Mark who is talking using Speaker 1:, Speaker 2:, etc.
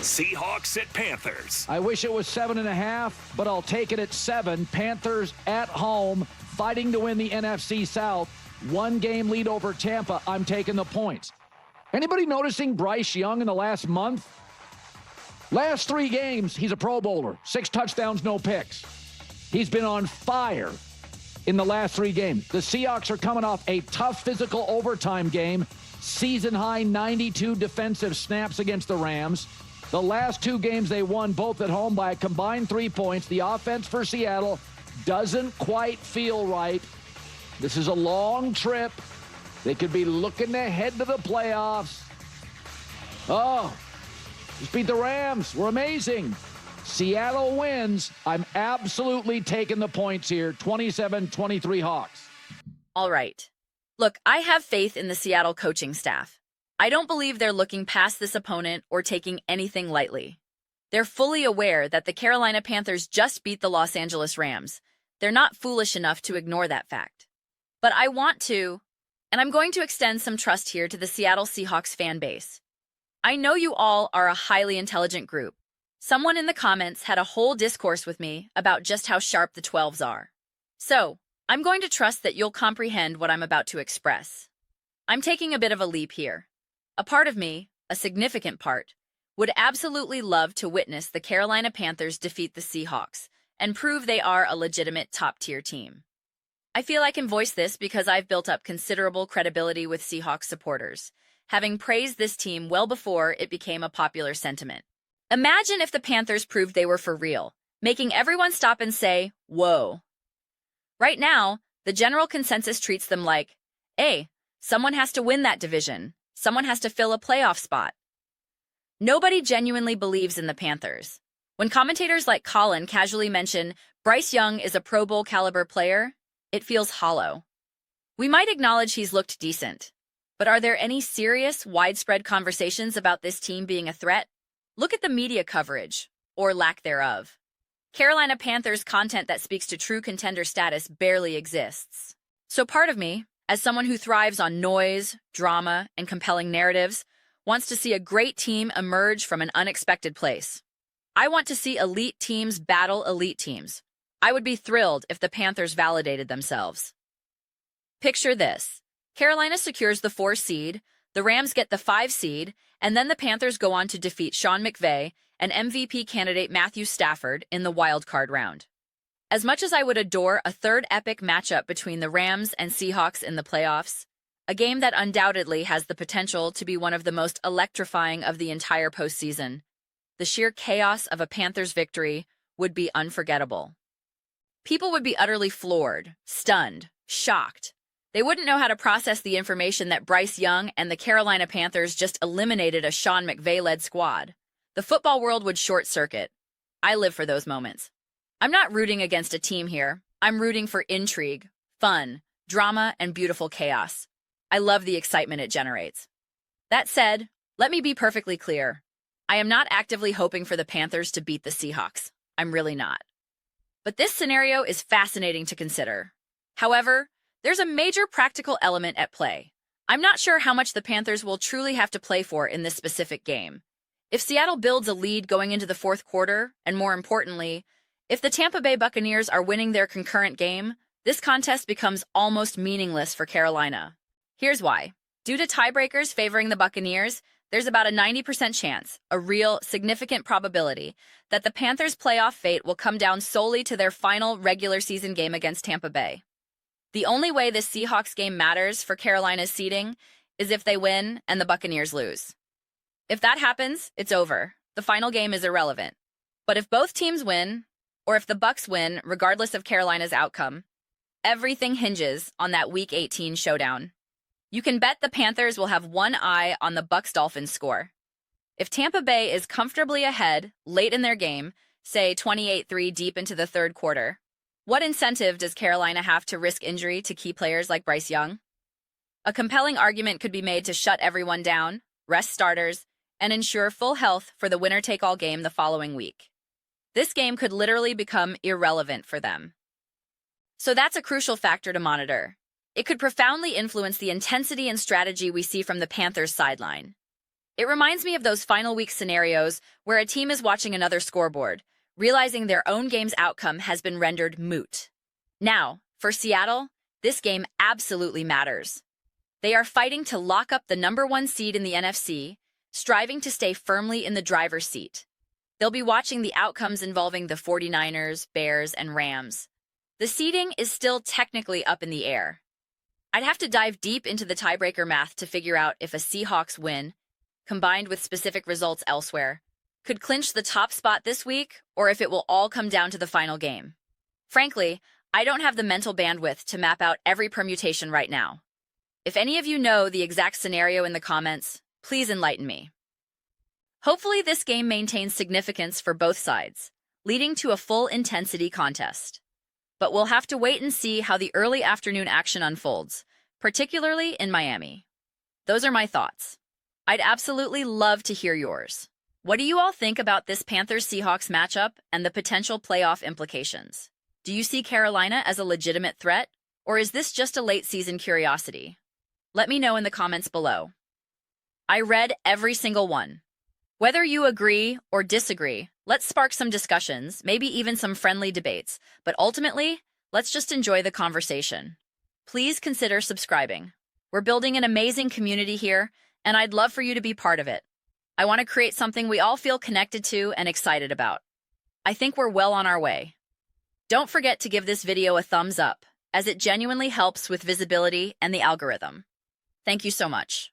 Speaker 1: Seahawks at Panthers.
Speaker 2: I wish it was 7.5, but I'll take it at 7. Panthers at home, fighting to win the NFC South. 1-game lead over Tampa. I'm taking the points. Anybody noticing Bryce Young in the last month? Last 3 games, he's a Pro Bowler. 6 touchdowns, no picks. He's been on fire in the last 3 games. The Seahawks are coming off a tough physical overtime game. Season-high 92 defensive snaps against the Rams. The last 2 games they won, both at home, by a combined 3 points. The offense for Seattle doesn't quite feel right. This is a long trip. They could be looking ahead to the playoffs. Oh, just beat the Rams. We're amazing. Seattle wins. I'm absolutely taking the points here. 27-23 Hawks.
Speaker 3: All right. Look, I have faith in the Seattle coaching staff. I don't believe they're looking past this opponent or taking anything lightly. They're fully aware that the Carolina Panthers just beat the Los Angeles Rams. They're not foolish enough to ignore that fact. But I want to, and I'm going to extend some trust here to the Seattle Seahawks fan base. I know you all are a highly intelligent group. Someone in the comments had a whole discourse with me about just how sharp the 12s are. So, I'm going to trust that you'll comprehend what I'm about to express. I'm taking a bit of a leap here. A part of me, a significant part, would absolutely love to witness the Carolina Panthers defeat the Seahawks and prove they are a legitimate top-tier team. I feel I can voice this because I've built up considerable credibility with Seahawks supporters, having praised this team well before it became a popular sentiment. Imagine if the Panthers proved they were for real, making everyone stop and say, whoa. Right now, the general consensus treats them like, hey, someone has to win that division. Someone has to fill a playoff spot. Nobody genuinely believes in the Panthers. When commentators like Colin casually mention Bryce Young is a Pro Bowl caliber player, it feels hollow. We might acknowledge he's looked decent, but are there any serious, widespread conversations about this team being a threat? Look at the media coverage, or lack thereof. Carolina Panthers content that speaks to true contender status barely exists. So part of me, as someone who thrives on noise, drama, and compelling narratives, wants to see a great team emerge from an unexpected place. I want to see elite teams battle elite teams. I would be thrilled if the Panthers validated themselves. Picture this. Carolina secures the 4 seed, the Rams get the 5 seed, and then the Panthers go on to defeat Sean McVay and MVP candidate Matthew Stafford in the wild card round. As much as I would adore a third epic matchup between the Rams and Seahawks in the playoffs, a game that undoubtedly has the potential to be one of the most electrifying of the entire postseason, the sheer chaos of a Panthers victory would be unforgettable. People would be utterly floored, stunned, shocked. They wouldn't know how to process the information that Bryce Young and the Carolina Panthers just eliminated a Sean McVay-led squad. The football world would short-circuit. I live for those moments. I'm not rooting against a team here. I'm rooting for intrigue, fun, drama, and beautiful chaos. I love the excitement it generates. That said, let me be perfectly clear. I am not actively hoping for the Panthers to beat the Seahawks. I'm really not. But this scenario is fascinating to consider. However, there's a major practical element at play. I'm not sure how much the Panthers will truly have to play for in this specific game. If Seattle builds a lead going into the 4th quarter, and more importantly, if the Tampa Bay Buccaneers are winning their concurrent game, this contest becomes almost meaningless for Carolina. Here's why. Due to tiebreakers favoring the Buccaneers, there's about a 90% chance, a real, significant probability, that the Panthers' playoff fate will come down solely to their final regular season game against Tampa Bay. The only way this Seahawks game matters for Carolina's seeding is if they win and the Buccaneers lose. If that happens, it's over. The final game is irrelevant. But if both teams win, or if the Bucs win, regardless of Carolina's outcome, everything hinges on that Week 18 showdown. You can bet the Panthers will have one eye on the Bucs-Dolphins score. If Tampa Bay is comfortably ahead late in their game, say 28-3 deep into the 3rd quarter, what incentive does Carolina have to risk injury to key players like Bryce Young? A compelling argument could be made to shut everyone down, rest starters, and ensure full health for the winner-take-all game the following week. This game could literally become irrelevant for them. So that's a crucial factor to monitor. It could profoundly influence the intensity and strategy we see from the Panthers' sideline. It reminds me of those final week scenarios where a team is watching another scoreboard, realizing their own game's outcome has been rendered moot. Now, for Seattle, this game absolutely matters. They are fighting to lock up the #1 seed in the NFC, striving to stay firmly in the driver's seat. They'll be watching the outcomes involving the 49ers, Bears, and Rams. The seeding is still technically up in the air. I'd have to dive deep into the tiebreaker math to figure out if a Seahawks win, combined with specific results elsewhere, could clinch the top spot this week, or if it will all come down to the final game. Frankly, I don't have the mental bandwidth to map out every permutation right now. If any of you know the exact scenario in the comments, please enlighten me. Hopefully this game maintains significance for both sides, leading to a full intensity contest. But we'll have to wait and see how the early afternoon action unfolds, particularly in Miami. Those are my thoughts. I'd absolutely love to hear yours. What do you all think about this Panthers-Seahawks matchup and the potential playoff implications? Do you see Carolina as a legitimate threat, or is this just a late-season curiosity? Let me know in the comments below. I read every single one. Whether you agree or disagree, let's spark some discussions, maybe even some friendly debates, but ultimately, let's just enjoy the conversation. Please consider subscribing. We're building an amazing community here, and I'd love for you to be part of it. I want to create something we all feel connected to and excited about. I think we're well on our way. Don't forget to give this video a thumbs up, as it genuinely helps with visibility and the algorithm. Thank you so much.